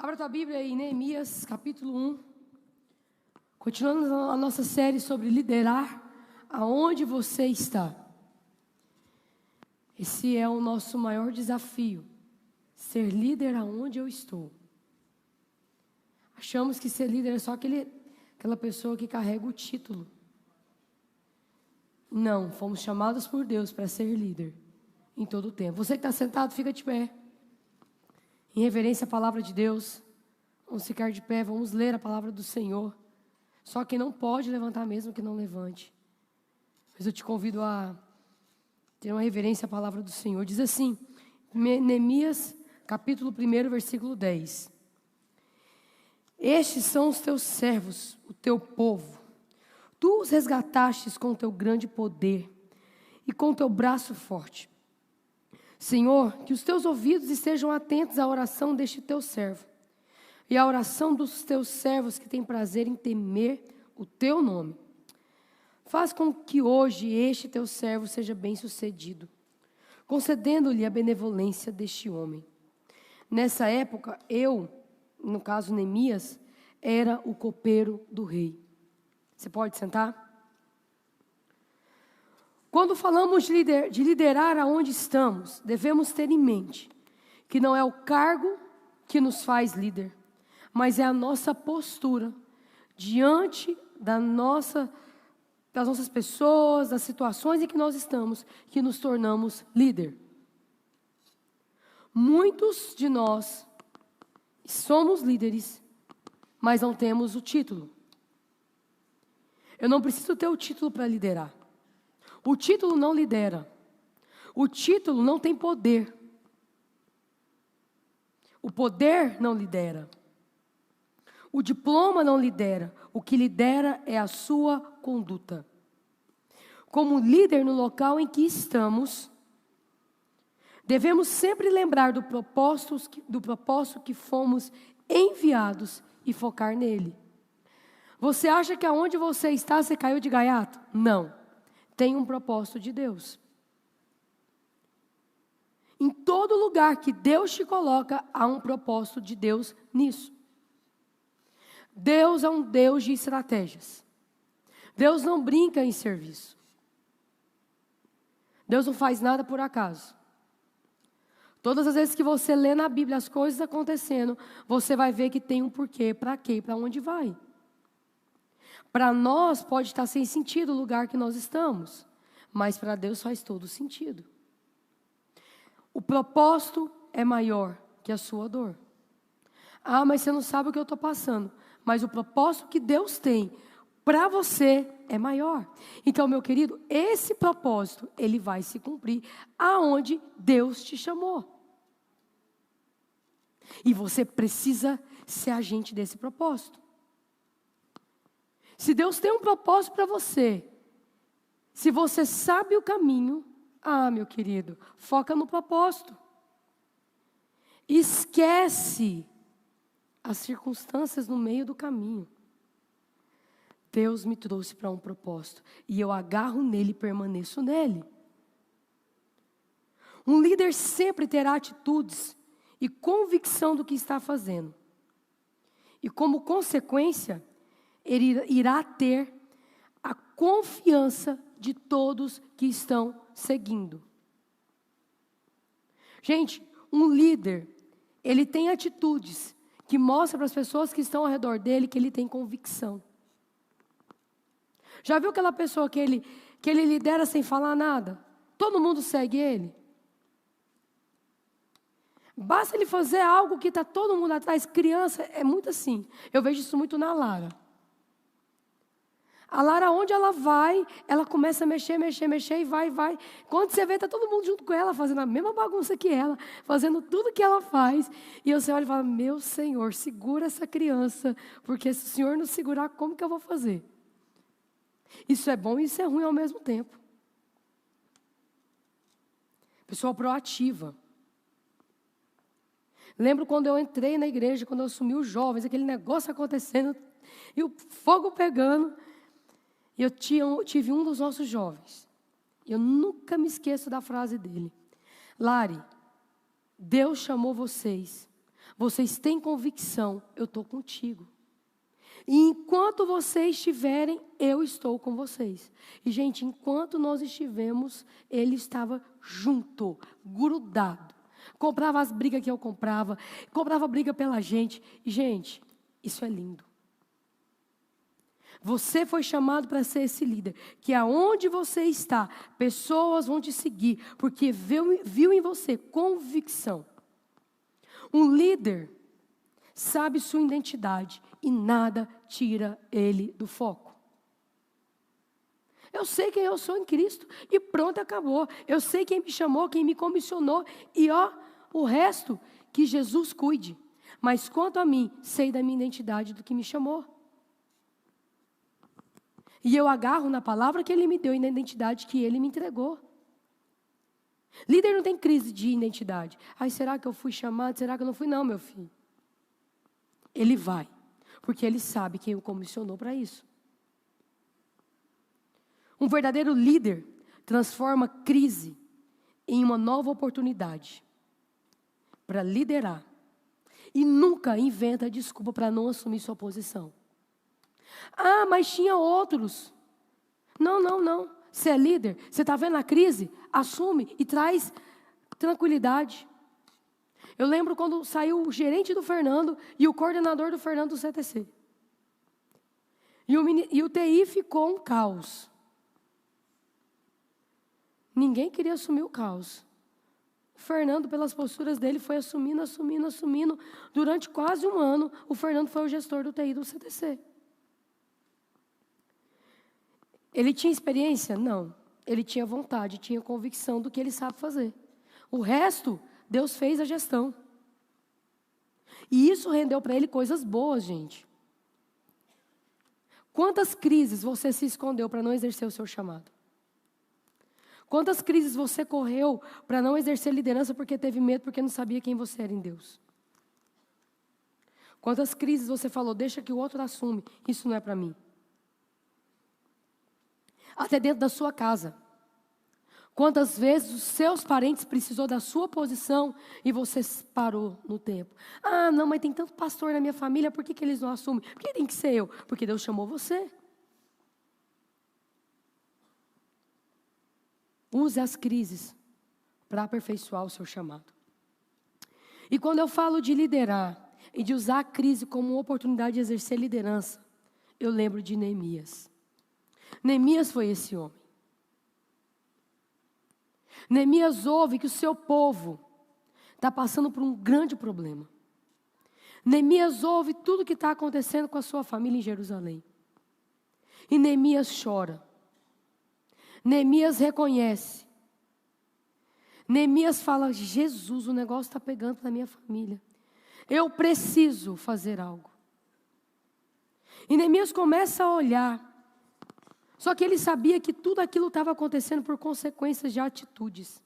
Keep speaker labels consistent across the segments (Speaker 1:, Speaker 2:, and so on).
Speaker 1: Abra tua Bíblia em Neemias, capítulo 1. Continuando a nossa série sobre liderar aonde você está. Esse é o nosso maior desafio, ser líder aonde eu estou. Achamos que ser líder é só aquela pessoa que carrega o título. Não, fomos chamados por Deus para ser líder em todo o tempo. Você que está sentado, fica de pé. Em reverência à palavra de Deus, vamos ficar de pé, vamos ler a palavra do Senhor. Só quem não pode levantar mesmo que não levante. Mas eu te convido a ter uma reverência à palavra do Senhor. Diz assim, Neemias, capítulo 1, versículo 10. Estes são os teus servos, o teu povo. Tu os resgatastes com teu grande poder e com teu braço forte. Senhor, que os teus ouvidos estejam atentos à oração deste teu servo e à oração dos teus servos que têm prazer em temer o teu nome. Faz com que hoje este teu servo seja bem-sucedido, concedendo-lhe a benevolência deste homem. Nessa época, no caso Neemias, era o copeiro do rei. Você pode sentar? Quando falamos de liderar aonde estamos, devemos ter em mente que não é o cargo que nos faz líder, mas é a nossa postura diante das nossas pessoas, das situações em que nós estamos, que nos tornamos líder. Muitos de nós somos líderes, mas não temos o título. Eu não preciso ter o título para liderar. O título não lidera. O título não tem poder. O poder não lidera. O diploma não lidera. O que lidera é a sua conduta. Como líder no local em que estamos, devemos sempre lembrar do propósito que fomos enviados e focar nele. Você acha que aonde você está, você caiu de gaiato? Não. Tem um propósito de Deus. Em todo lugar que Deus te coloca, há um propósito de Deus nisso. Deus é um Deus de estratégias. Deus não brinca em serviço. Deus não faz nada por acaso. Todas as vezes que você lê na Bíblia as coisas acontecendo, você vai ver que tem um porquê, para quê, para onde vai. Para nós pode estar sem sentido o lugar que nós estamos, mas para Deus faz todo sentido. O propósito é maior que a sua dor. Ah, mas você não sabe o que eu estou passando. Mas o propósito que Deus tem para você é maior. Então, meu querido, esse propósito, ele vai se cumprir aonde Deus te chamou. E você precisa ser agente desse propósito. Se Deus tem um propósito para você, se você sabe o caminho, meu querido, foca no propósito. Esquece as circunstâncias no meio do caminho. Deus me trouxe para um propósito e eu agarro nele e permaneço nele. Um líder sempre terá atitudes e convicção do que está fazendo. E como consequência, ele irá ter a confiança de todos que estão seguindo. Gente, um líder, ele tem atitudes que mostram para as pessoas que estão ao redor dele que ele tem convicção. Já viu aquela pessoa que ele lidera sem falar nada? Todo mundo segue ele. Basta ele fazer algo que está todo mundo atrás. Criança é muito assim. Eu vejo isso muito na Lara. A Lara, onde ela vai, ela começa a mexer e vai. Quando você vê, está todo mundo junto com ela, fazendo a mesma bagunça que ela, fazendo tudo que ela faz. E você olha e fala, meu Senhor, segura essa criança, porque se o Senhor não segurar, como que eu vou fazer? Isso é bom e isso é ruim ao mesmo tempo. Pessoa proativa. Lembro quando eu entrei na igreja, quando eu assumi os jovens, aquele negócio acontecendo, e o fogo pegando. E eu tive um dos nossos jovens. Eu nunca me esqueço da frase dele. Lari, Deus chamou vocês, vocês têm convicção, eu estou contigo. E enquanto vocês estiverem, eu estou com vocês. E, gente, enquanto nós estivemos, ele estava junto, grudado. Comprava as brigas que eu comprava briga pela gente. E, gente, isso é lindo. Você foi chamado para ser esse líder, que aonde você está, pessoas vão te seguir, porque viu em você convicção. Um líder sabe sua identidade e nada tira ele do foco. Eu sei quem eu sou em Cristo e pronto, acabou. Eu sei quem me chamou, quem me comissionou e o resto que Jesus cuide. Mas quanto a mim, sei da minha identidade do que me chamou. E eu agarro na palavra que Ele me deu e na identidade que Ele me entregou. Líder não tem crise de identidade. Ai, será que eu fui chamado? Será que eu não fui? Não, meu filho. Ele vai, porque ele sabe quem o comissionou para isso. Um verdadeiro líder transforma crise em uma nova oportunidade para liderar. E nunca inventa desculpa para não assumir sua posição. Ah, mas tinha outros. Não. Você é líder, você está vendo a crise? Assume e traz tranquilidade. Eu lembro quando saiu o gerente do Fernando e o coordenador do Fernando do CTC. E o TI ficou um caos. Ninguém queria assumir o caos. O Fernando, pelas posturas dele, foi assumindo. Durante quase um ano, o Fernando foi o gestor do TI do CTC. Ele tinha experiência? Não. Ele tinha vontade, tinha convicção do que ele sabe fazer. O resto, Deus fez a gestão. E isso rendeu para ele coisas boas, gente. Quantas crises você se escondeu para não exercer o seu chamado? Quantas crises você correu para não exercer liderança porque teve medo, porque não sabia quem você era em Deus? Quantas crises você falou, deixa que o outro assume, isso não é para mim? Até dentro da sua casa. Quantas vezes os seus parentes precisou da sua posição e você parou no tempo? Ah, não, mas tem tanto pastor na minha família, por que eles não assumem? Por que tem que ser eu? Porque Deus chamou você. Use as crises para aperfeiçoar o seu chamado. E quando eu falo de liderar e de usar a crise como uma oportunidade de exercer liderança, eu lembro de Neemias. Neemias foi esse homem. Neemias ouve que o seu povo está passando por um grande problema. Neemias ouve tudo o que está acontecendo com a sua família em Jerusalém. E Neemias chora. Neemias reconhece. Neemias fala, Jesus, o negócio está pegando na minha família. Eu preciso fazer algo. E Neemias começa a olhar. Só que ele sabia que tudo aquilo estava acontecendo por consequências de atitudes.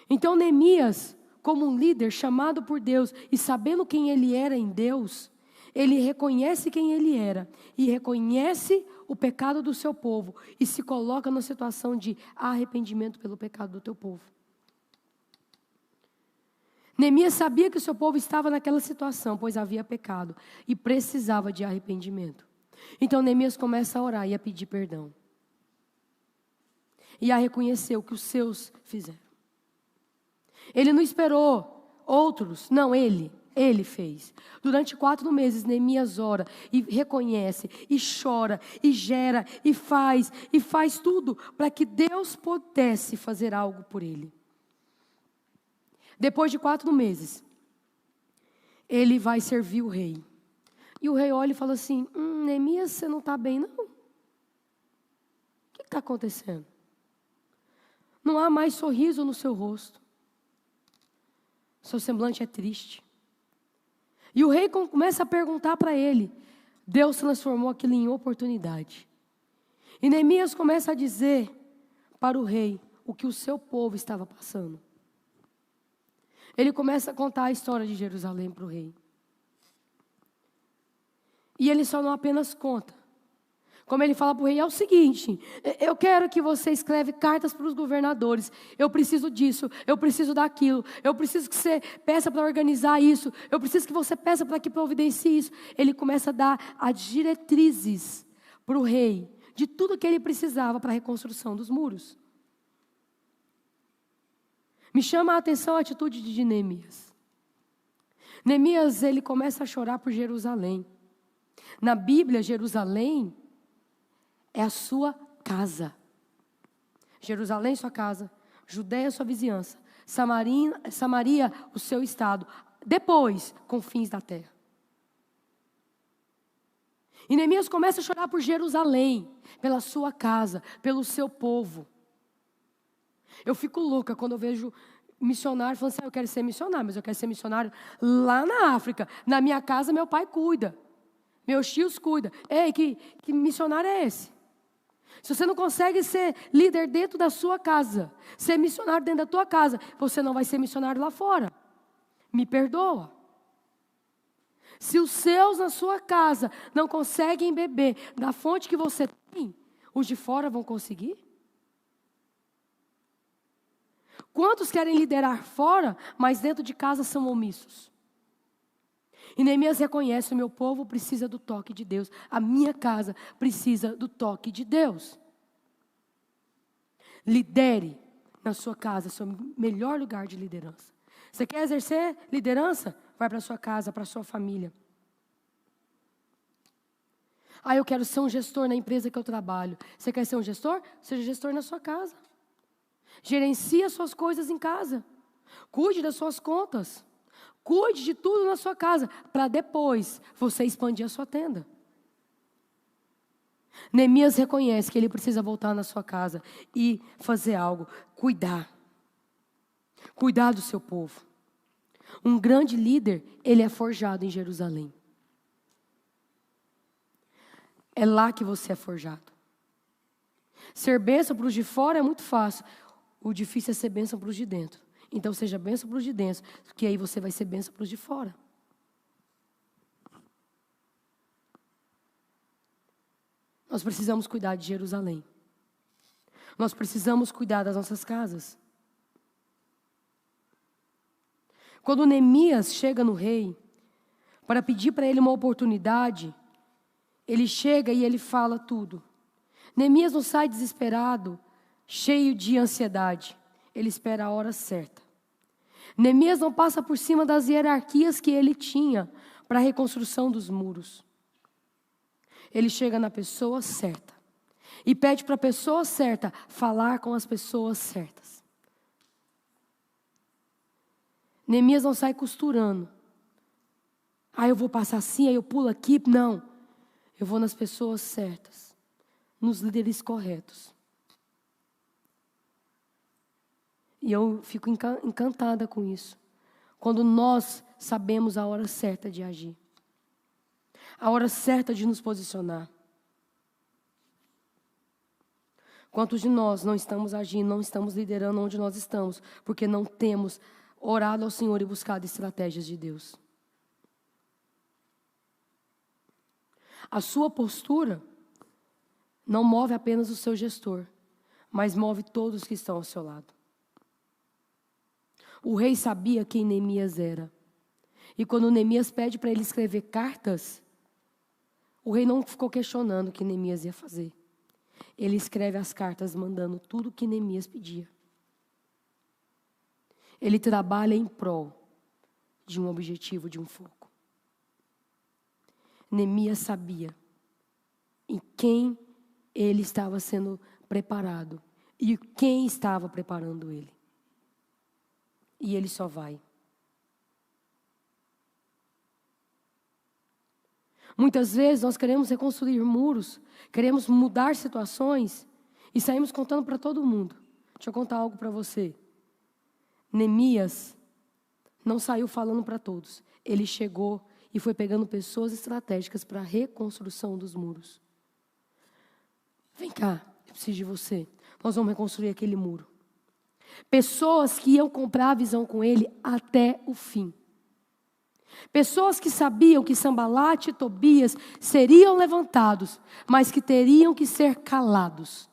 Speaker 1: Então Neemias, como um líder chamado por Deus e sabendo quem ele era em Deus, ele reconhece quem ele era e reconhece o pecado do seu povo e se coloca numa situação de arrependimento pelo pecado do teu povo. Neemias sabia que o seu povo estava naquela situação, pois havia pecado e precisava de arrependimento. Então Neemias começa a orar e a pedir perdão. E a reconhecer o que os seus fizeram. Ele não esperou outros, não, ele fez. Durante 4 meses Neemias ora e reconhece, e chora, e gera, e faz tudo para que Deus pudesse fazer algo por ele. Depois de 4 meses, ele vai servir o rei. E o rei olha e fala assim, Neemias, você não está bem, não? O que está acontecendo? Não há mais sorriso no seu rosto. Seu semblante é triste. E o rei começa a perguntar para ele. Deus transformou aquilo em oportunidade. E Neemias começa a dizer para o rei o que o seu povo estava passando. Ele começa a contar a história de Jerusalém para o rei. E ele só não apenas conta, Como ele fala para o rei, é o seguinte: eu quero que você escreve cartas para os governadores. Eu preciso disso, eu preciso daquilo. Eu preciso que você peça para organizar isso. Eu preciso que você peça para que providencie isso. Ele começa a dar as diretrizes para o rei de tudo que ele precisava para a reconstrução dos muros. Me chama a atenção a atitude de Neemias. Neemias, ele começa a chorar por Jerusalém. Na Bíblia, Jerusalém é a sua casa. Jerusalém, sua casa. Judéia, sua vizinhança. Samaria, o seu estado. Depois, confins da terra. E Neemias começa a chorar por Jerusalém, pela sua casa, pelo seu povo. Eu fico louca quando eu vejo missionário falando assim: eu quero ser missionário, mas eu quero ser missionário lá na África. Na minha casa, meu pai cuida. Meus tios cuidam. Ei, que missionário é esse? Se você não consegue ser líder dentro da sua casa, ser missionário dentro da tua casa, você não vai ser missionário lá fora. Me perdoa. Se os seus na sua casa não conseguem beber da fonte que você tem, os de fora vão conseguir? Quantos querem liderar fora, mas dentro de casa são omissos? E Neemias reconhece: o meu povo precisa do toque de Deus. A minha casa precisa do toque de Deus. Lidere na sua casa, seu melhor lugar de liderança. Você quer exercer liderança? Vai para a sua casa, para a sua família. Eu quero ser um gestor na empresa que eu trabalho. Você quer ser um gestor? Seja gestor na sua casa. Gerencie as suas coisas em casa. Cuide das suas contas. Cuide de tudo na sua casa, para depois você expandir a sua tenda. Neemias reconhece que ele precisa voltar na sua casa e fazer algo, cuidar. Cuidar do seu povo. Um grande líder, ele é forjado em Jerusalém. É lá que você é forjado. Ser bênção para os de fora é muito fácil. O difícil é ser bênção para os de dentro. Então seja bênção para os de dentro, que aí você vai ser bênção para os de fora. Nós precisamos cuidar de Jerusalém. Nós precisamos cuidar das nossas casas. Quando Neemias chega no rei para pedir para ele uma oportunidade, ele chega e ele fala tudo. Neemias não sai desesperado, cheio de ansiedade. Ele espera a hora certa. Neemias não passa por cima das hierarquias que ele tinha para a reconstrução dos muros. Ele chega na pessoa certa e pede para a pessoa certa falar com as pessoas certas. Neemias não sai costurando. Eu vou passar assim, aí eu pulo aqui. Não, eu vou nas pessoas certas, nos líderes corretos. E eu fico encantada com isso. Quando nós sabemos a hora certa de agir. A hora certa de nos posicionar. Quantos de nós não estamos agindo, não estamos liderando onde nós estamos, porque não temos orado ao Senhor e buscado estratégias de Deus. A sua postura não move apenas o seu gestor, mas move todos que estão ao seu lado. O rei sabia quem Neemias era. E quando Neemias pede para ele escrever cartas, o rei não ficou questionando o que Neemias ia fazer. Ele escreve as cartas mandando tudo o que Neemias pedia. Ele trabalha em prol de um objetivo, de um foco. Neemias sabia em quem ele estava sendo preparado e quem estava preparando ele. E ele só vai. Muitas vezes nós queremos reconstruir muros, queremos mudar situações e saímos contando para todo mundo. Deixa eu contar algo para você. Neemias não saiu falando para todos. Ele chegou e foi pegando pessoas estratégicas para a reconstrução dos muros. Vem cá, eu preciso de você. Nós vamos reconstruir aquele muro. Pessoas que iam comprar a visão com ele até o fim. Pessoas que sabiam que Sambalate e Tobias seriam levantados, mas que teriam que ser calados.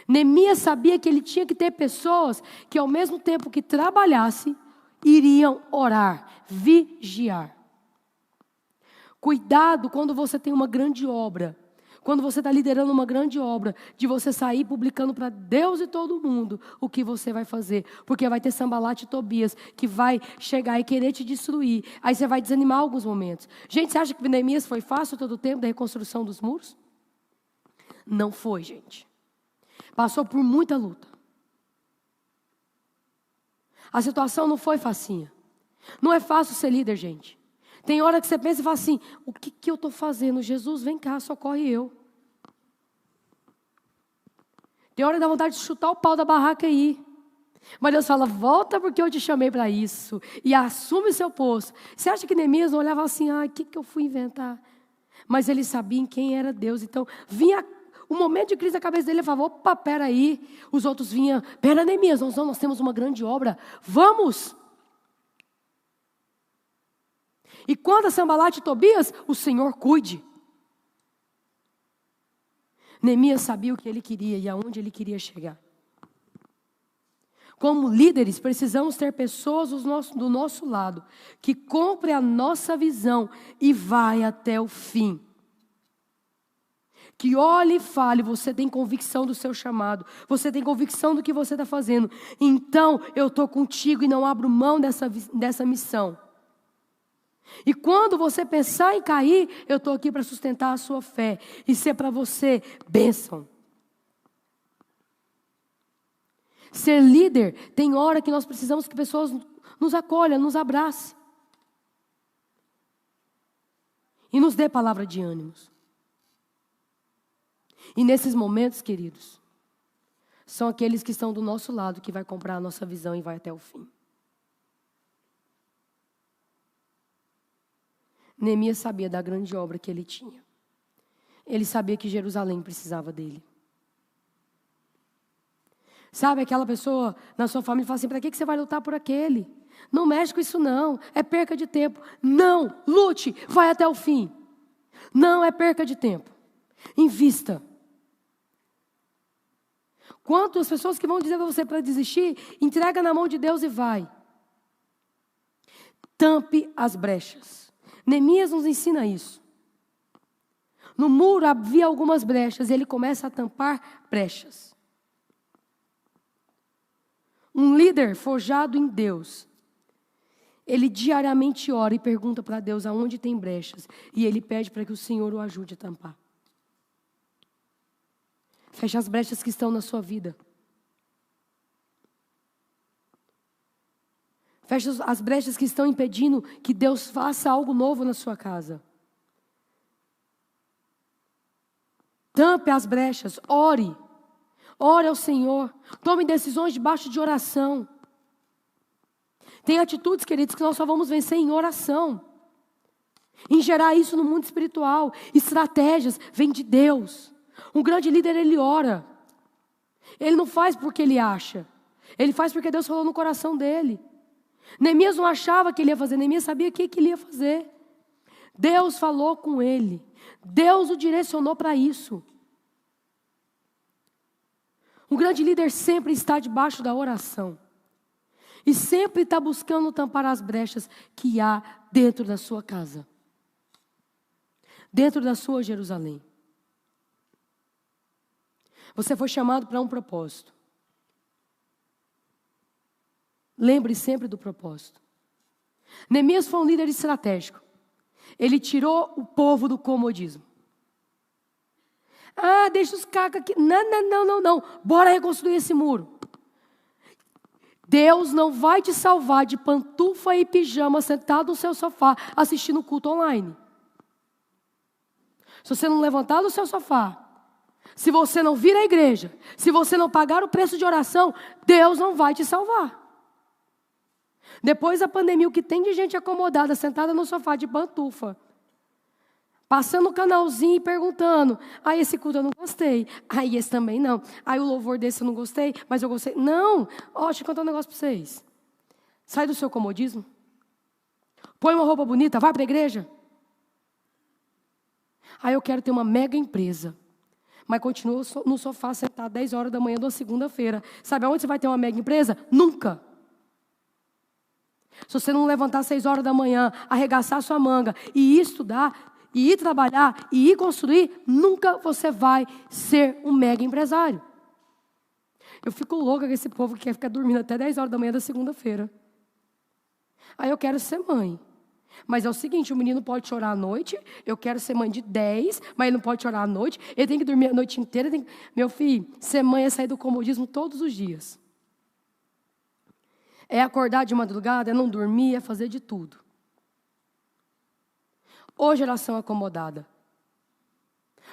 Speaker 1: Neemias sabia que ele tinha que ter pessoas que, ao mesmo tempo que trabalhasse, iriam orar, vigiar. Cuidado quando você tem uma grande obra, quando você está liderando uma grande obra, de você sair publicando para Deus e todo mundo o que você vai fazer. Porque vai ter Sambalate e Tobias que vai chegar e querer te destruir. Aí você vai desanimar alguns momentos. Gente, você acha que Neemias foi fácil todo o tempo da reconstrução dos muros? Não foi, gente. Passou por muita luta. A situação não foi facinha. Não é fácil ser líder, gente. Tem hora que você pensa e fala assim, o que eu estou fazendo? Jesus, vem cá, socorre eu. Tem hora que dá vontade de chutar o pau da barraca aí. Mas Deus fala, volta porque eu te chamei para isso. E assume seu posto. Você acha que Neemias não olhava assim, o que eu fui inventar? Mas ele sabia em quem era Deus. Então, vinha o momento de crise na cabeça dele, ele falava, opa, peraí. Os outros vinham, pera Neemias, nós temos uma grande obra. Vamos! E quando a Sambalate e Tobias, o Senhor cuide. Neemias sabia o que ele queria e aonde ele queria chegar. Como líderes, precisamos ter pessoas do nosso lado, que comprem a nossa visão e vai até o fim. Que olhe e fale, você tem convicção do seu chamado, você tem convicção do que você está fazendo. Então, eu estou contigo e não abro mão dessa missão. E quando você pensar em cair, eu estou aqui para sustentar a sua fé e ser para você bênção. Ser líder, tem hora que nós precisamos que pessoas nos acolham, nos abracem. E nos dê palavra de ânimos. E nesses momentos, queridos, são aqueles que estão do nosso lado que vai comprar a nossa visão e vai até o fim. Neemias sabia da grande obra que ele tinha. Ele sabia que Jerusalém precisava dele. Sabe aquela pessoa na sua família que fala assim, para que você vai lutar por aquele? Não mexe com isso não, é perca de tempo. Não, lute, vai até o fim. Não é perca de tempo. Invista. Quantas pessoas que vão dizer para você para desistir, entrega na mão de Deus e vai. Tampe as brechas. Neemias nos ensina isso. No muro havia algumas brechas e ele começa a tampar brechas. Um líder forjado em Deus, ele diariamente ora e pergunta para Deus aonde tem brechas e ele pede para que o Senhor o ajude a tampar. Feche as brechas que estão na sua vida. Feche as brechas que estão impedindo que Deus faça algo novo na sua casa. Tampe as brechas, ore. Ore ao Senhor. Tome decisões debaixo de oração. Tem atitudes, queridos, que nós só vamos vencer em oração. Em gerar isso no mundo espiritual. Estratégias vêm de Deus. Um grande líder, ele ora. Ele não faz porque ele acha. Ele faz porque Deus falou no coração dele. Neemias não achava que ele ia fazer, Neemias sabia o que ele ia fazer. Deus falou com ele. Deus o direcionou para isso. Um grande líder sempre está debaixo da oração. E sempre está buscando tampar as brechas que há dentro da sua casa. Dentro da sua Jerusalém. Você foi chamado para um propósito. Lembre sempre do propósito. Neemias foi um líder estratégico. Ele tirou o povo do comodismo. Deixa os cacos aqui. Não. Bora reconstruir esse muro. Deus não vai te salvar de pantufa e pijama sentado no seu sofá assistindo culto online. Se você não levantar do seu sofá, se você não vir à igreja, se você não pagar o preço de oração, Deus não vai te salvar. Depois da pandemia, o que tem de gente acomodada, sentada no sofá de pantufa, passando o canalzinho e perguntando, esse culto eu não gostei, esse também não, o louvor desse eu não gostei, mas eu gostei. Não, deixa eu contar um negócio para vocês. Sai do seu comodismo. Põe uma roupa bonita, vai para a igreja. Aí eu quero ter uma mega empresa. Mas continua no sofá sentado 10 horas da manhã de uma segunda-feira. Sabe aonde você vai ter uma mega empresa? Nunca. Se você não levantar às 6 horas da manhã, arregaçar sua manga e ir estudar, e ir trabalhar, e ir construir, nunca você vai ser um mega empresário. Eu fico louca com esse povo que quer ficar dormindo até 10 horas da manhã da segunda-feira. Aí eu quero ser mãe. Mas é o seguinte, o menino pode chorar à noite, eu quero ser mãe de 10, mas ele não pode chorar à noite, ele tem que dormir a noite inteira. Meu filho, ser mãe é sair do comodismo todos os dias. É acordar de madrugada, é não dormir, é fazer de tudo. Ou geração acomodada.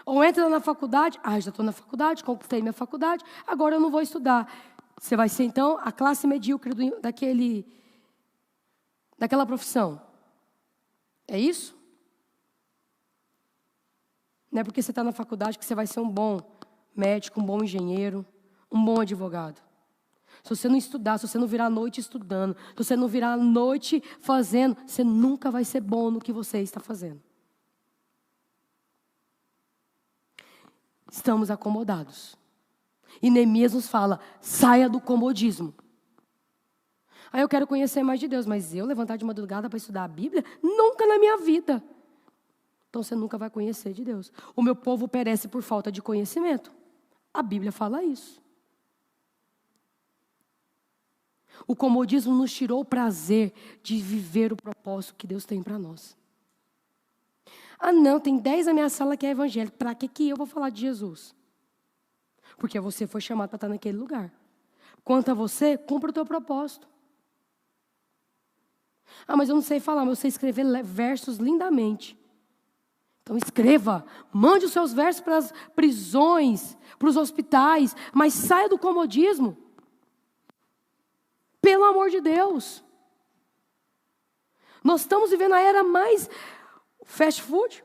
Speaker 1: Ou entra na faculdade, já estou na faculdade, conquistei minha faculdade, agora eu não vou estudar. Você vai ser então a classe medíocre daquela profissão. É isso? Não é porque você está na faculdade que você vai ser um bom médico, um bom engenheiro, um bom advogado. Se você não estudar, se você não virar a noite estudando, se você não virar a noite fazendo, você nunca vai ser bom no que você está fazendo. Estamos acomodados. E Neemias nos fala, saia do comodismo. Aí eu quero conhecer mais de Deus, mas eu levantar de madrugada para estudar a Bíblia? Nunca na minha vida. Então você nunca vai conhecer de Deus. O meu povo perece por falta de conhecimento. A Bíblia fala isso. O comodismo nos tirou o prazer de viver o propósito que Deus tem para nós. Não, tem 10 na minha sala que é evangélico. Para que eu vou falar de Jesus? Porque você foi chamado para estar naquele lugar. Quanto a você, cumpra o teu propósito. Mas eu não sei falar, mas eu sei escrever versos lindamente. Então escreva, mande os seus versos para as prisões, para os hospitais, mas saia do comodismo. Pelo amor de Deus. Nós estamos vivendo a era mais fast food.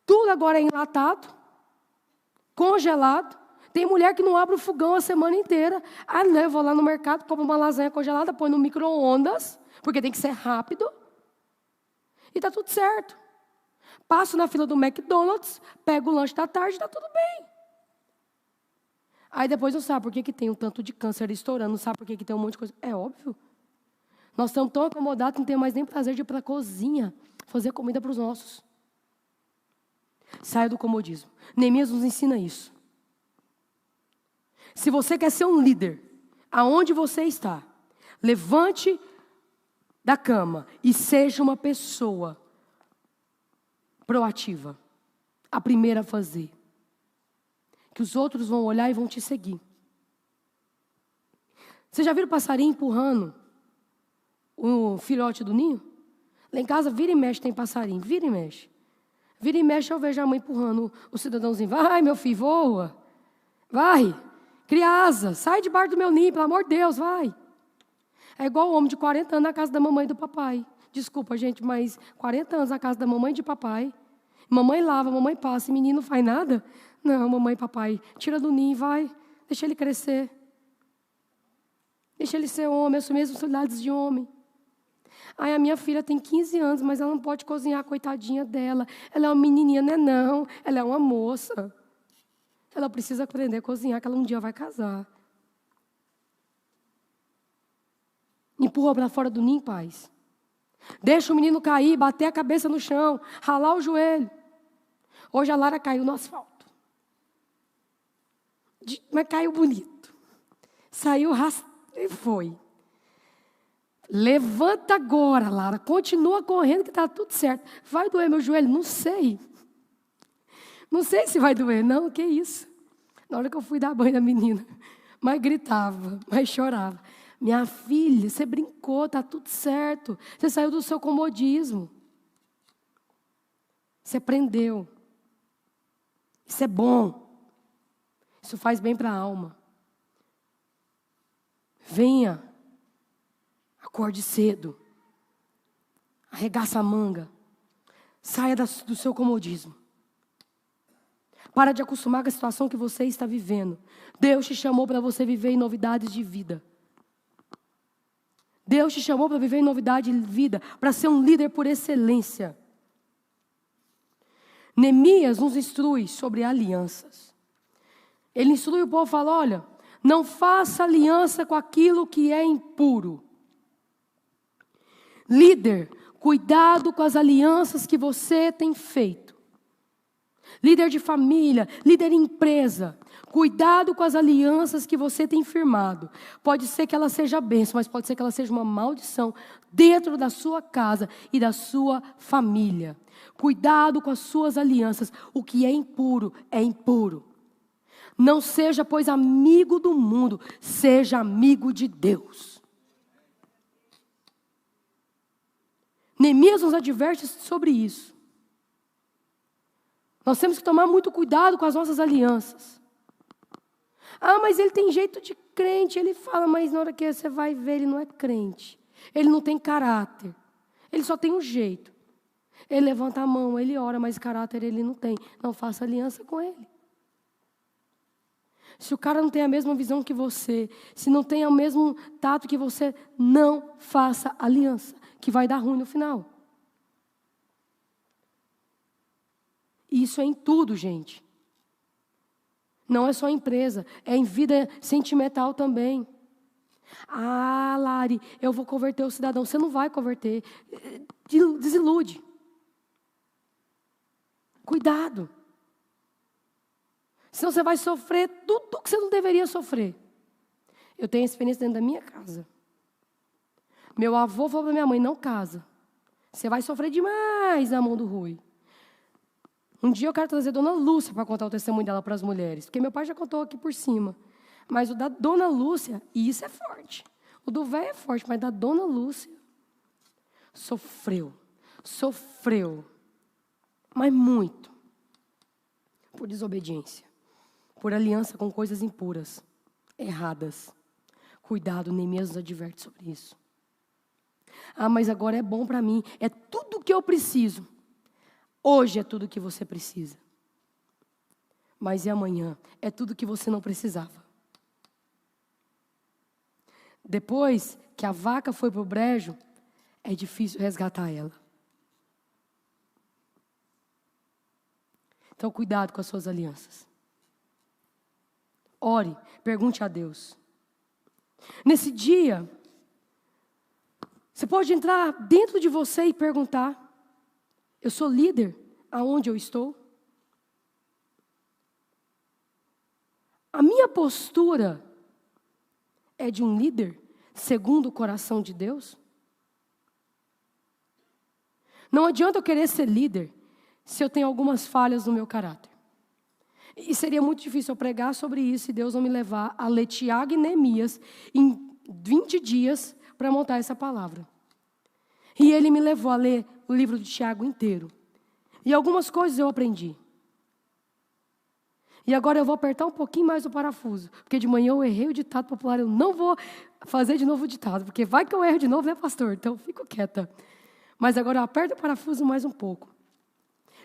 Speaker 1: Tudo agora é enlatado, congelado. Tem mulher que não abre o fogão a semana inteira. Não, eu vou lá no mercado, compro uma lasanha congelada, põe no micro-ondas, porque tem que ser rápido. E está tudo certo. Passo na fila do McDonald's, pego o lanche da tarde, está tudo bem. Aí depois não sabe por que tem um tanto de câncer estourando, não sabe por que tem um monte de coisa. É óbvio. Nós estamos tão acomodados que não temos mais nem prazer de ir para a cozinha, fazer comida para os nossos. Saia do comodismo. Neemias nos ensina isso. Se você quer ser um líder, aonde você está, levante da cama e seja uma pessoa proativa. A primeira a fazer. Que os outros vão olhar e vão te seguir. Você já viu o passarinho empurrando o filhote do ninho? Lá em casa, vira e mexe, tem passarinho. Vira e mexe. Vira e mexe, eu vejo a mãe empurrando o cidadãozinho. Vai, meu filho, voa. Vai. Cria asa. Sai debaixo do meu ninho, pelo amor de Deus, vai. É igual o homem de 40 anos na casa da mamãe e do papai. Desculpa, gente, mas 40 anos na casa da mamãe e de papai. Mamãe lava, mamãe passa, e menino não faz nada. Não, mamãe e papai, tira do ninho, vai. Deixa ele crescer. Deixa ele ser homem, assumir as responsabilidades de homem. A minha filha tem 15 anos, mas ela não pode cozinhar, coitadinha dela. Ela é uma menininha, não. Ela é uma moça. Ela precisa aprender a cozinhar, que ela um dia vai casar. Empurra para fora do ninho, paz. Deixa o menino cair, bater a cabeça no chão, ralar o joelho. Hoje a Lara caiu no asfalto. Mas caiu bonito. Saiu e foi. Levanta agora, Lara. Continua correndo que está tudo certo. Vai doer meu joelho? Não sei. Não sei se vai doer. Não, que isso. Na hora que eu fui dar banho da menina, mas gritava, mas chorava. Minha filha, você brincou, está tudo certo. Você saiu do seu comodismo. Você aprendeu. Isso é bom. Isso faz bem para a alma. Venha. Acorde cedo. Arregaça a manga. Saia do seu comodismo. Para de acostumar com a situação que você está vivendo. Deus te chamou para você viver em novidades de vida. Deus te chamou para viver em novidade de vida, para ser um líder por excelência. Neemias nos instrui sobre alianças. Ele instrui o povo, fala, olha, não faça aliança com aquilo que é impuro. Líder, cuidado com as alianças que você tem feito. Líder de família, líder em empresa, cuidado com as alianças que você tem firmado. Pode ser que ela seja bênção, mas pode ser que ela seja uma maldição dentro da sua casa e da sua família. Cuidado com as suas alianças. O que é impuro é impuro. Não seja, pois, amigo do mundo, seja amigo de Deus. Neemias nos adverte sobre isso. Nós temos que tomar muito cuidado com as nossas alianças. Ah, mas ele tem jeito de crente. Ele fala, mas na hora que você vai ver, ele não é crente. Ele não tem caráter. Ele só tem um jeito. Ele levanta a mão, ele ora, mas caráter ele não tem. Não faça aliança com ele. Se o cara não tem a mesma visão que você, se não tem o mesmo tato que você, não faça aliança, que vai dar ruim no final. E isso é em tudo, gente. Não é só em empresa, é em vida sentimental também. Ah, Lari, eu vou converter o cidadão. Você não vai converter. Desilude. Cuidado. Senão você vai sofrer tudo que você não deveria sofrer. Eu tenho experiência dentro da minha casa. Meu avô falou para minha mãe, não casa. Você vai sofrer demais na mão do Rui. Um dia eu quero trazer a Dona Lúcia para contar o testemunho dela para as mulheres. Porque meu pai já contou aqui por cima. Mas o da Dona Lúcia, e isso é forte. O do velho é forte, mas da Dona Lúcia, sofreu. Mas muito. Por desobediência. Por aliança com coisas impuras, erradas. Cuidado, Neemias nos adverte sobre isso. Ah, mas agora é bom para mim. É tudo o que eu preciso. Hoje é tudo o que você precisa. Mas e amanhã? É tudo o que você não precisava. Depois que a vaca foi para o brejo, é difícil resgatar ela. Então, cuidado com as suas alianças. Ore, pergunte a Deus. Nesse dia, você pode entrar dentro de você e perguntar, eu sou líder aonde eu estou? A minha postura é de um líder segundo o coração de Deus? Não adianta eu querer ser líder se eu tenho algumas falhas no meu caráter. E seria muito difícil eu pregar sobre isso e Deus não me levar a ler Tiago e Neemias em 20 dias para montar essa palavra. E Ele me levou a ler o livro de Tiago inteiro. E algumas coisas eu aprendi. E agora eu vou apertar um pouquinho mais o parafuso. Porque de manhã eu errei o ditado popular. Eu não vou fazer de novo o ditado. Porque vai que eu erro de novo, né, pastor? Então eu fico quieta. Mas agora eu aperto o parafuso mais um pouco.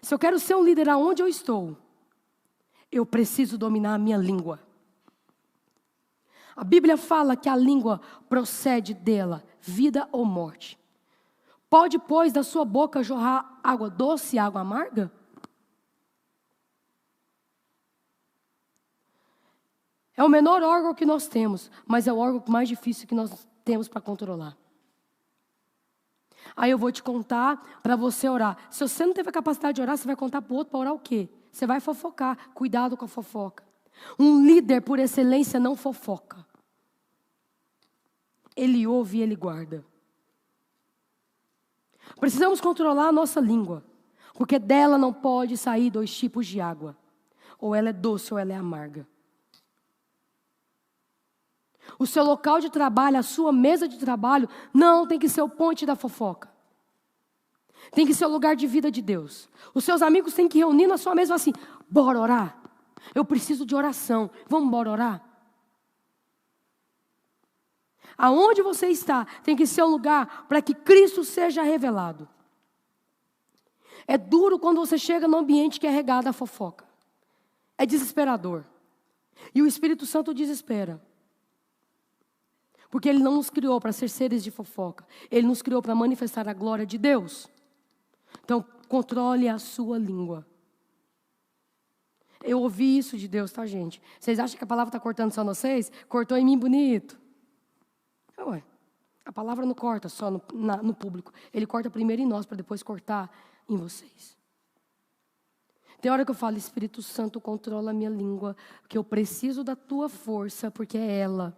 Speaker 1: Se eu quero ser um líder aonde eu estou, eu preciso dominar a minha língua. A Bíblia fala que a língua procede dela, vida ou morte. Pode, pois, da sua boca jorrar água doce e água amarga? É o menor órgão que nós temos, mas é o órgão mais difícil que nós temos para controlar. Aí eu vou te contar para você orar. Se você não teve a capacidade de orar, você vai contar para o outro para orar o quê? Você vai fofocar. Cuidado com a fofoca. Um líder por excelência não fofoca. Ele ouve e ele guarda. Precisamos controlar a nossa língua, porque dela não pode sair 2 tipos de água. Ou ela é doce ou ela é amarga. O seu local de trabalho, a sua mesa de trabalho, não tem que ser o ponte da fofoca. Tem que ser o lugar de vida de Deus. Os seus amigos têm que reunir na sua mesa e falar assim, bora orar? Eu preciso de oração. Vamos embora orar? Aonde você está, tem que ser um lugar para que Cristo seja revelado. É duro quando você chega num ambiente que é regado a fofoca. É desesperador. E o Espírito Santo desespera. Porque Ele não nos criou para ser seres de fofoca. Ele nos criou para manifestar a glória de Deus. Então, controle a sua língua. Eu ouvi isso de Deus, tá, gente? Vocês acham que a palavra está cortando só vocês? Cortou em mim bonito. Ué, a palavra não corta só no público. Ele corta primeiro em nós, para depois cortar em vocês. Tem hora que eu falo, Espírito Santo, controla a minha língua, porque eu preciso da tua força, porque é ela.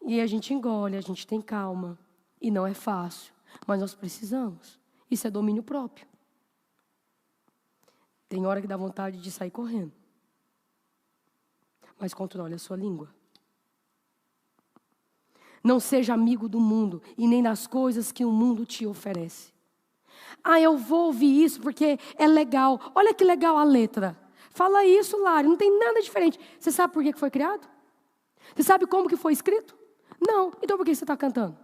Speaker 1: E a gente engole, a gente tem calma. E não é fácil, mas nós precisamos. Isso é domínio próprio. Tem hora que dá vontade de sair correndo. Mas controle a sua língua. Não seja amigo do mundo e nem das coisas que o mundo te oferece. Ah, eu vou ouvir isso porque é legal. Olha que legal a letra. Fala isso, Lari, não tem nada diferente. Você sabe por que foi criado? Você sabe como que foi escrito? Não. Então por que você está cantando?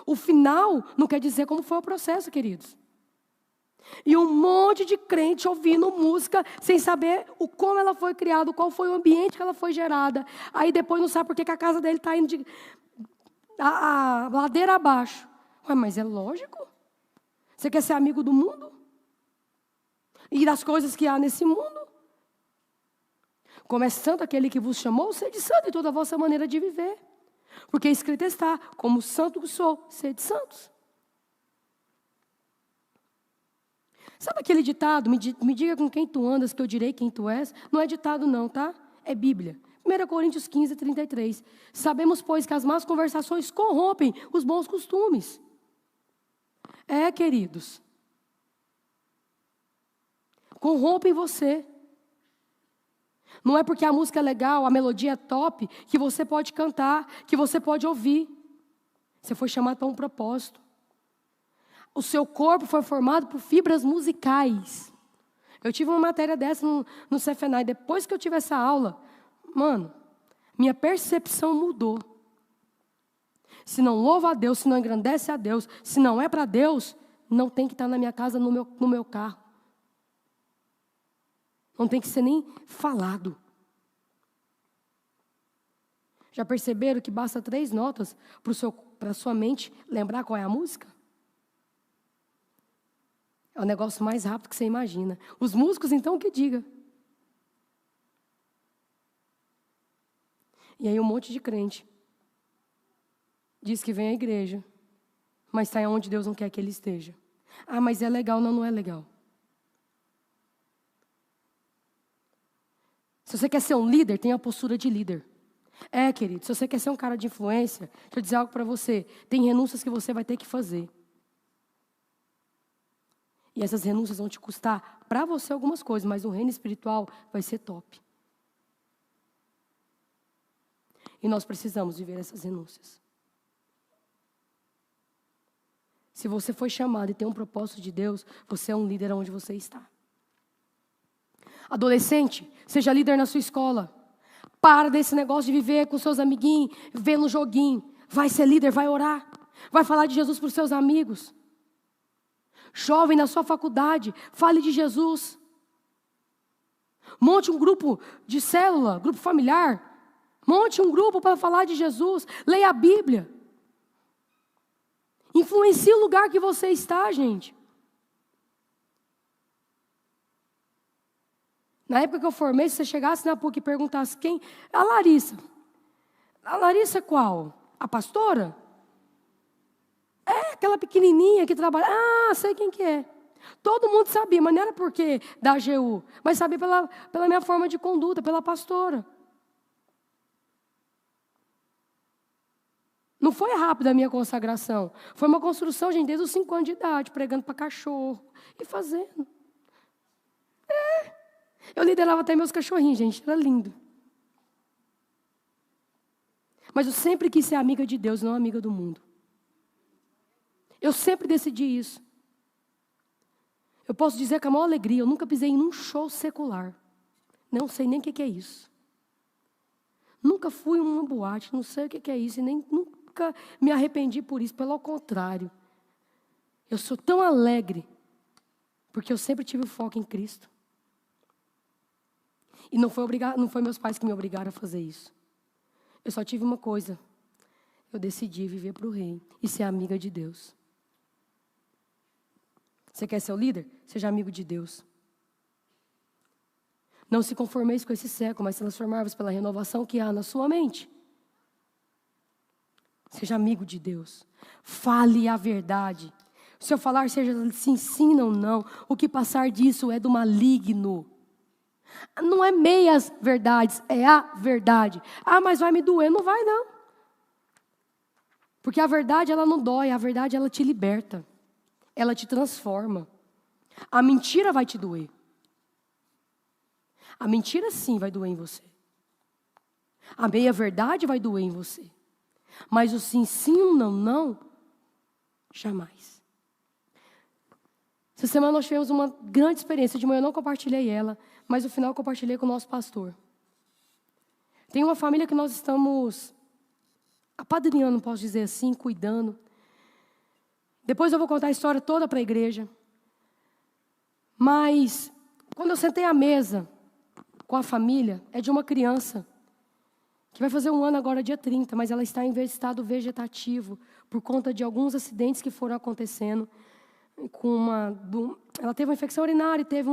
Speaker 1: O final não quer dizer como foi o processo, queridos. E um monte de crente ouvindo música sem saber como ela foi criada, qual foi o ambiente que ela foi gerada. Aí depois não sabe por que a casa dele está indo a ladeira abaixo. Ué, mas é lógico. Você quer ser amigo do mundo? E das coisas que há nesse mundo? Como é santo aquele que vos chamou, sede santo em toda a vossa maneira de viver. Porque escrito está, como santo que sou, sede santos. Sabe aquele ditado, me diga com quem tu andas, que eu direi quem tu és? Não é ditado não, tá? É Bíblia. 1 Coríntios 15, 33. Sabemos, pois, que as más conversações corrompem os bons costumes. É, queridos. Corrompem você. Não é porque a música é legal, a melodia é top, que você pode cantar, que você pode ouvir. Você foi chamado para um propósito. O seu corpo foi formado por fibras musicais. Eu tive uma matéria dessa no Cefenai. Depois que eu tive essa aula, mano, minha percepção mudou. Se não louva a Deus, se não engrandece a Deus, se não é para Deus, não tem que estar na minha casa, no meu carro. Não tem que ser nem falado. Já perceberam que basta 3 notas para a sua mente lembrar qual é a música? É o negócio mais rápido que você imagina. Os músicos, então, que diga. E aí um monte de crente diz que vem à igreja, mas está onde Deus não quer que ele esteja. Ah, mas é legal. Não, não é legal. Se você quer ser um líder, tenha a postura de líder. É, querido, se você quer ser um cara de influência, deixa eu dizer algo para você. Tem renúncias que você vai ter que fazer. E essas renúncias vão te custar para você algumas coisas, mas no reino espiritual vai ser top. E nós precisamos viver essas renúncias. Se você foi chamado e tem um propósito de Deus, você é um líder onde você está. Adolescente, seja líder na sua escola. Para desse negócio de viver com seus amiguinhos, viver no joguinho. Vai ser líder, vai orar. Vai falar de Jesus para os seus amigos. Jovem na sua faculdade, fale de Jesus. Monte um grupo de célula, grupo familiar. Monte um grupo para falar de Jesus. Leia a Bíblia. Influencie o lugar que você está, gente. Na época que eu formei, se você chegasse na PUC e perguntasse quem... A Larissa. A Larissa qual? A pastora? É, aquela pequenininha que trabalha. Ah, sei quem que é. Todo mundo sabia, mas não era porque da AGU, mas sabia pela minha forma de conduta, pela pastora. Não foi rápida a minha consagração. Foi uma construção, gente, desde os 5 anos de idade, pregando para cachorro e fazendo. Eu liderava até meus cachorrinhos, gente, era lindo. Mas eu sempre quis ser amiga de Deus, não amiga do mundo. Eu sempre decidi isso. Eu posso dizer com a maior alegria, eu nunca pisei em um show secular. Não sei nem o que é isso. Nunca fui em uma boate, não sei o que é isso, e nem nunca me arrependi por isso, pelo contrário. Eu sou tão alegre, porque eu sempre tive o foco em Cristo. E não foi meus pais que me obrigaram a fazer isso. Eu só tive uma coisa. Eu decidi viver para o Rei e ser amiga de Deus. Você quer ser o líder? Seja amigo de Deus. Não se conformeis com esse século, mas transformar-vos pela renovação que há na sua mente. Seja amigo de Deus. Fale a verdade. Se eu falar, seja sim, sim, não, não. O que passar disso é do maligno. Não é meias verdades, é a verdade. Ah, mas vai me doer. Não vai, não. Porque a verdade, ela não dói. A verdade, ela te liberta. Ela te transforma. A mentira vai te doer. A mentira, sim, vai doer em você. A meia-verdade vai doer em você. Mas o sim, sim, o não, não, jamais. Essa semana nós tivemos uma grande experiência. De manhã eu não compartilhei ela, mas no final eu compartilhei com o nosso pastor. Tem uma família que nós estamos apadrinhando, posso dizer assim, cuidando. Depois eu vou contar a história toda para a igreja. Mas, quando eu sentei à mesa com a família, é de uma criança que vai fazer 1 ano agora, dia 30, mas ela está em estado vegetativo por conta de alguns acidentes que foram acontecendo. Ela teve uma infecção urinária e teve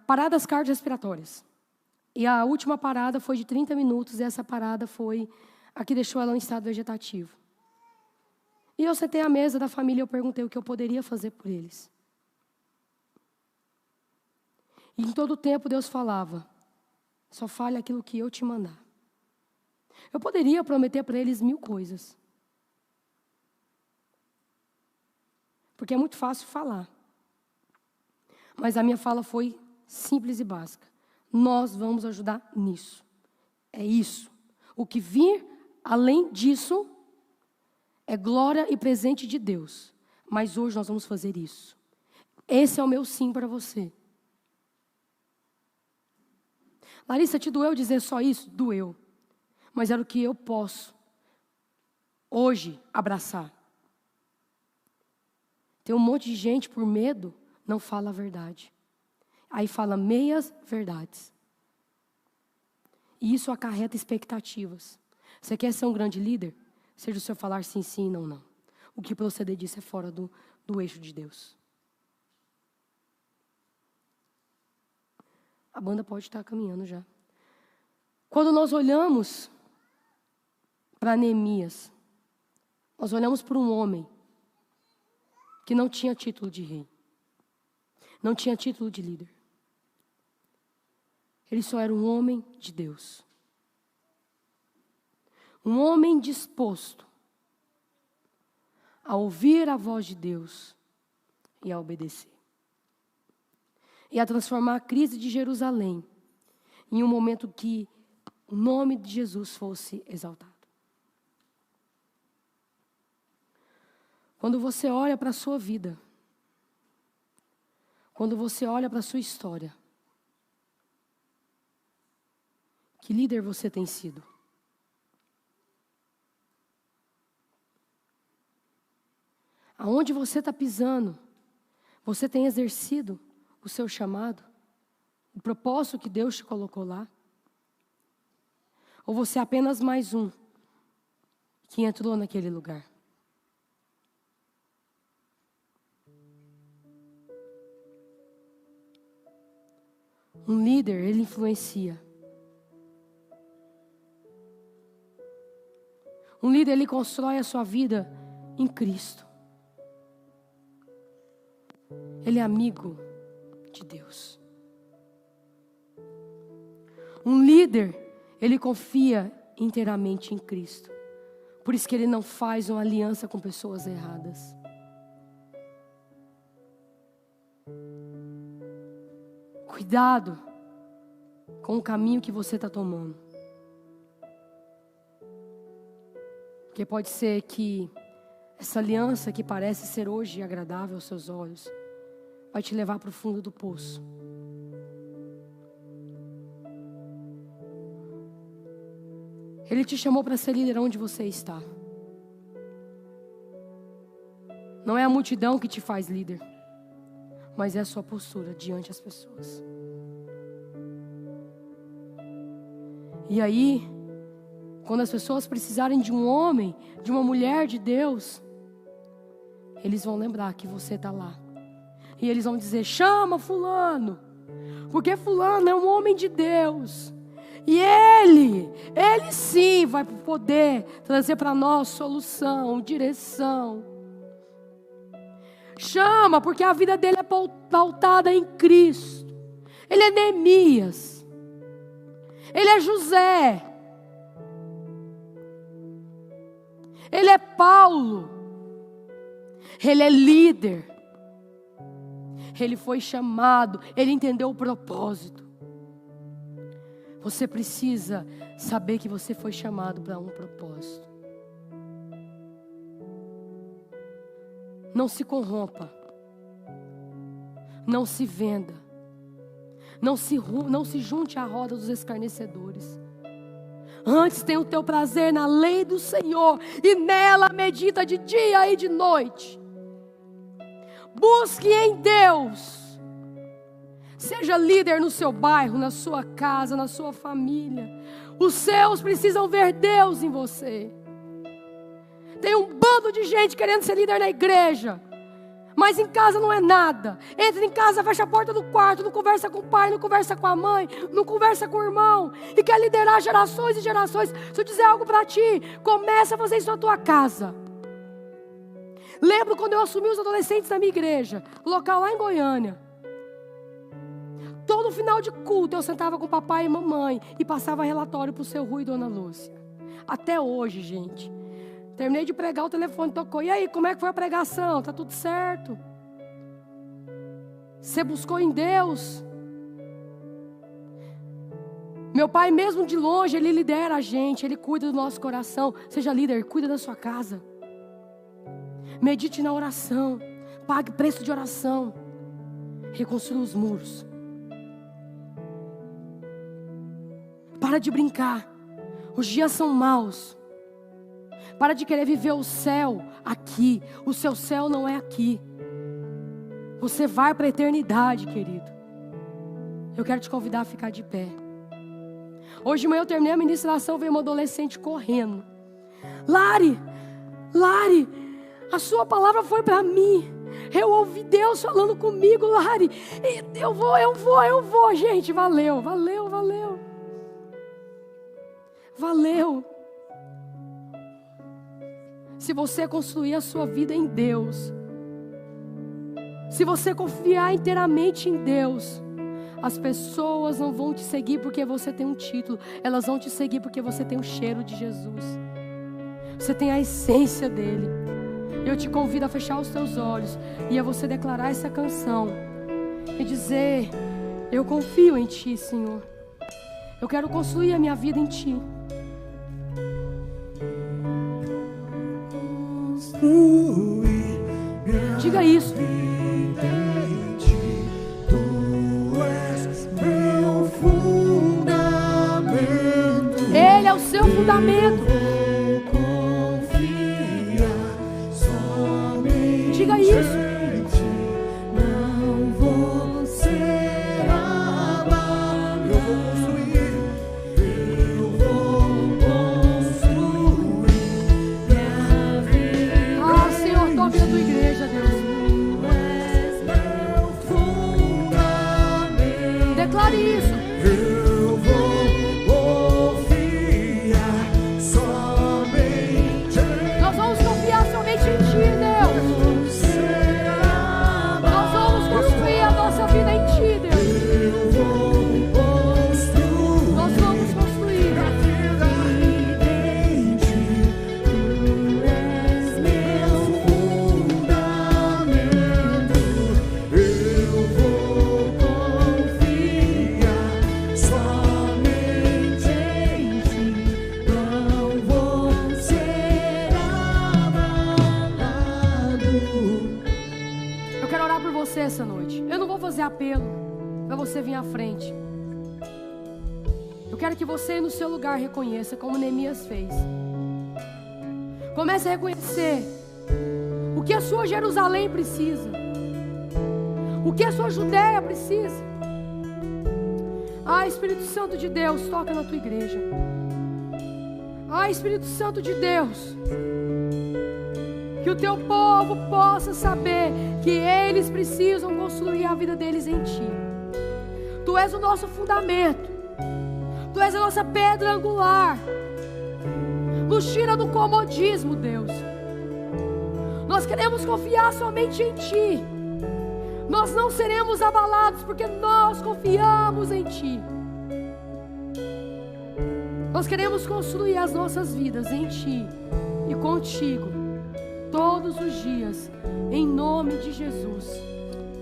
Speaker 1: paradas cardiorrespiratórias. E a última parada foi de 30 minutos, e essa parada foi a que deixou ela em estado vegetativo. E eu sentei à mesa da família e eu perguntei o que eu poderia fazer por eles. E em todo o tempo Deus falava, só fale aquilo que eu te mandar. Eu poderia prometer para eles 1000 coisas. Porque é muito fácil falar. Mas a minha fala foi simples e básica. Nós vamos ajudar nisso. É isso. O que vir além disso é glória e presente de Deus. Mas hoje nós vamos fazer isso. Esse é o meu sim para você. Larissa, te doeu dizer só isso? Doeu. Mas era o que eu posso hoje abraçar. Tem um monte de gente, por medo, não fala a verdade. Aí fala meias verdades. E isso acarreta expectativas. Você quer ser um grande líder? Seja o seu falar sim, sim, não, não. O que proceder disso é fora do eixo de Deus. A banda pode estar caminhando já. Quando nós olhamos para Neemias, nós olhamos para um homem que não tinha título de rei, não tinha título de líder. Ele só era um homem de Deus. Um homem disposto a ouvir a voz de Deus e a obedecer. E a transformar a crise de Jerusalém em um momento que o nome de Jesus fosse exaltado. Quando você olha para a sua vida, quando você olha para a sua história, que líder você tem sido? Aonde você está pisando, você tem exercido o seu chamado, o propósito que Deus te colocou lá? Ou você é apenas mais um que entrou naquele lugar? Um líder, ele influencia. Um líder, ele constrói a sua vida em Cristo. Ele é amigo de Deus. Um líder, ele confia inteiramente em Cristo. Por isso que ele não faz uma aliança com pessoas erradas. Cuidado com o caminho que você está tomando. Porque pode ser que essa aliança que parece ser hoje agradável aos seus olhos, vai te levar para o fundo do poço. Ele te chamou para ser líder onde você está. Não é a multidão que te faz líder, mas é a sua postura diante das pessoas. E aí, quando as pessoas precisarem de um homem, de uma mulher de Deus, eles vão lembrar que você está lá. E eles vão dizer: chama fulano, porque fulano é um homem de Deus. E ele sim vai poder trazer para nós solução, direção. Chama, porque a vida dele é pautada em Cristo. Ele é Neemias. Ele é José. Ele é Paulo. Ele é líder. Ele foi chamado. Ele entendeu o propósito. Você precisa saber que você foi chamado para um propósito. Não se corrompa. Não se venda. Não se junte à roda dos escarnecedores. Antes tenha o teu prazer na lei do Senhor, e nela medita de dia e de noite. Busque em Deus. Seja líder no seu bairro, na sua casa, na sua família. Os seus precisam ver Deus em você. Tem um bando de gente querendo ser líder na igreja, mas em casa não é nada. Entra em casa, fecha a porta do quarto, não conversa com o pai, não conversa com a mãe, não conversa com o irmão, e quer liderar gerações e gerações. Se eu dizer algo para ti, começa a fazer isso na tua casa. Lembro quando eu assumi os adolescentes da minha igreja, local lá em Goiânia. Todo final de culto eu sentava com papai e mamãe e passava relatório para o seu Rui e dona Lúcia. Até hoje, gente. Terminei de pregar, o telefone tocou. E aí, como é que foi a pregação? Tá tudo certo? Você buscou em Deus? Meu pai, mesmo de longe, ele lidera a gente, ele cuida do nosso coração. Seja líder, cuida da sua casa. Medite na oração. Pague preço de oração. Reconstrua os muros. Para de brincar. Os dias são maus. Para de querer viver o céu aqui. O seu céu não é aqui. Você vai para a eternidade, querido. Eu quero te convidar a ficar de pé. Hoje de manhã eu terminei a ministração, veio uma adolescente correndo. Lari, a sua palavra foi para mim. Eu ouvi Deus falando comigo, Lari. Eu vou, gente. Valeu. Se você construir a sua vida em Deus, se você confiar inteiramente em Deus, as pessoas não vão te seguir porque você tem um título. Elas vão te seguir porque você tem o cheiro de Jesus. Você tem a essência dele. Eu te convido a fechar os teus olhos e a você declarar essa canção e dizer: eu confio em ti, Senhor. Eu quero construir a minha vida em ti. Diga isso. Ele é o seu fundamento. Diga isso. Essa noite, eu não vou fazer apelo para você vir à frente. Eu quero que você no seu lugar reconheça, como Neemias fez. Comece a reconhecer o que a sua Jerusalém precisa, o que a sua Judéia precisa. Espírito Santo de Deus, toca na tua igreja. Espírito Santo de Deus, que o teu povo possa saber que eles precisam construir a vida deles em ti. Tu és o nosso fundamento, tu és a nossa pedra angular. Nos tira do comodismo, Deus. Nós queremos confiar somente em ti. Nós não seremos abalados porque nós confiamos em ti. Nós queremos construir as nossas vidas em ti e contigo todos os dias, em nome de Jesus.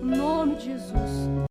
Speaker 1: Em nome de Jesus.